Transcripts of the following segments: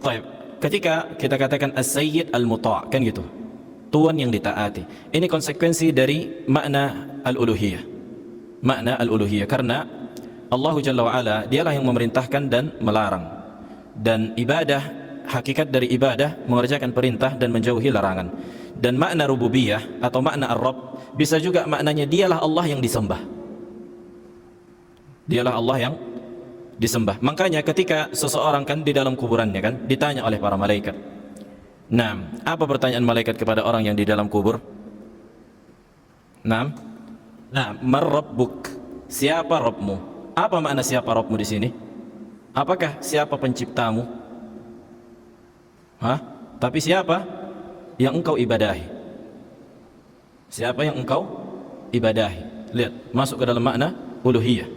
Taib. Ketika kita katakan as-sayyid al-muta', kan gitu, tuan yang ditaati, ini konsekuensi dari makna al-uluhiyah. Makna al-uluhiyah, karena Allah Jalla wa'ala dialah yang memerintahkan dan melarang, dan ibadah, hakikat dari ibadah mengerjakan perintah dan menjauhi larangan. Dan makna rububiyah atau makna ar-rabb bisa juga maknanya dialah Allah yang disembah. Dialah Allah yang disembah. Makanya ketika seseorang kan di dalam kuburannya kan ditanya oleh para malaikat. Nah, apa pertanyaan malaikat kepada orang yang di dalam kubur? Nah, man rabbuk? Siapa Rabbmu? Apa makna siapa Rabbmu di sini? Apakah siapa penciptamu? Tapi siapa yang engkau ibadahi? Siapa yang engkau ibadahi? Lihat, masuk ke dalam makna uluhiyah.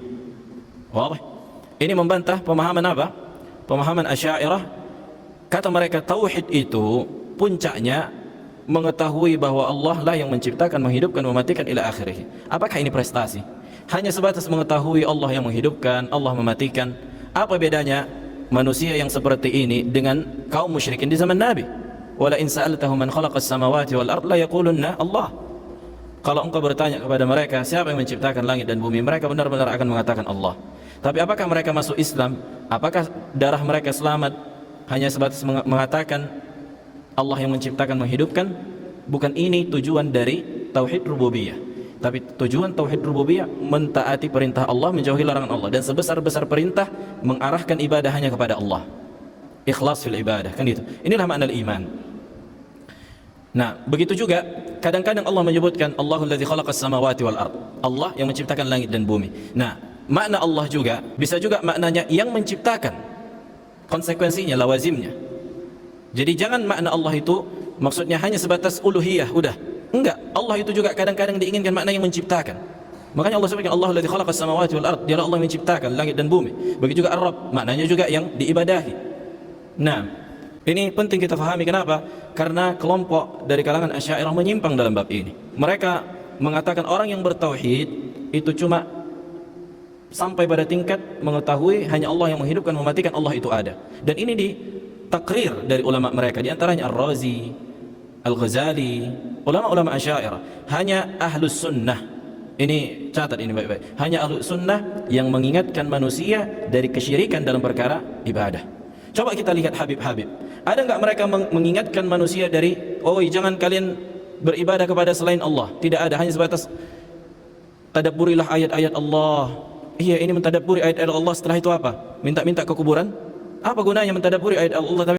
Wah, ini membantah pemahaman apa? Pemahaman Asy'ariyah. Kata mereka tauhid itu puncaknya mengetahui bahwa Allah lah yang menciptakan, menghidupkan, mematikan ila akhirih. Apakah ini prestasi? Hanya sebatas mengetahui Allah yang menghidupkan, Allah mematikan. Apa bedanya manusia yang seperti ini dengan kaum musyrikin di zaman Nabi? Wala in sa'altahum man khalaqas samawati wal ard la yaqulunna Allah. Kalau engkau bertanya kepada mereka siapa yang menciptakan langit dan bumi, mereka benar-benar akan mengatakan Allah. Tapi apakah mereka masuk Islam? Apakah darah mereka selamat hanya sebatas mengatakan Allah yang menciptakan, menghidupkan? Bukan ini tujuan dari tauhid rububiyah. Tapi tujuan tauhid rububiyah mentaati perintah Allah, menjauhi larangan Allah, dan sebesar-besar perintah mengarahkan ibadah hanya kepada Allah. Ikhlas fil ibadah, kan itu. Inilah makna iman. Nah, begitu juga kadang-kadang Allah menyebutkan Allahul ladzi khalaqas samawati wal ard. Allah yang menciptakan langit dan bumi. Nah, makna Allah juga bisa juga maknanya yang menciptakan. Konsekuensinya, lawazimnya. Jadi jangan makna Allah itu maksudnya hanya sebatas uluhiyah, udah. Enggak, Allah itu juga kadang-kadang diinginkan makna yang menciptakan. Makanya Allah sebutkan Allahul ladzi khalaqas samawati wal ard, dialah Allah yang menciptakan langit dan bumi. Begitu juga Ar-Rabb, maknanya juga yang diibadahi. Nah, ini penting kita fahami. Kenapa? Karena kelompok dari kalangan Asy'ariyah menyimpang dalam bab ini. Mereka mengatakan orang yang bertauhid itu cuma sampai pada tingkat mengetahui hanya Allah yang menghidupkan, mematikan, Allah itu ada. Dan ini ditakrir dari ulama mereka, di antaranya Ar-Razi, Al-Ghazali, ulama-ulama Asy'ariyah. Hanya ahlus sunnah, ini catat ini baik-baik, hanya ahlus sunnah yang mengingatkan manusia dari kesyirikan dalam perkara ibadah. Coba kita lihat Habib-Habib. Ada enggak mereka mengingatkan manusia dari, oh jangan kalian beribadah kepada selain Allah? Tidak ada, hanya sebatas tadabburilah ayat-ayat Allah. Iya, ini mentadabburi ayat-ayat Allah, setelah itu apa? Minta-minta ke kuburan? Apa gunanya mentadabburi ayat Allah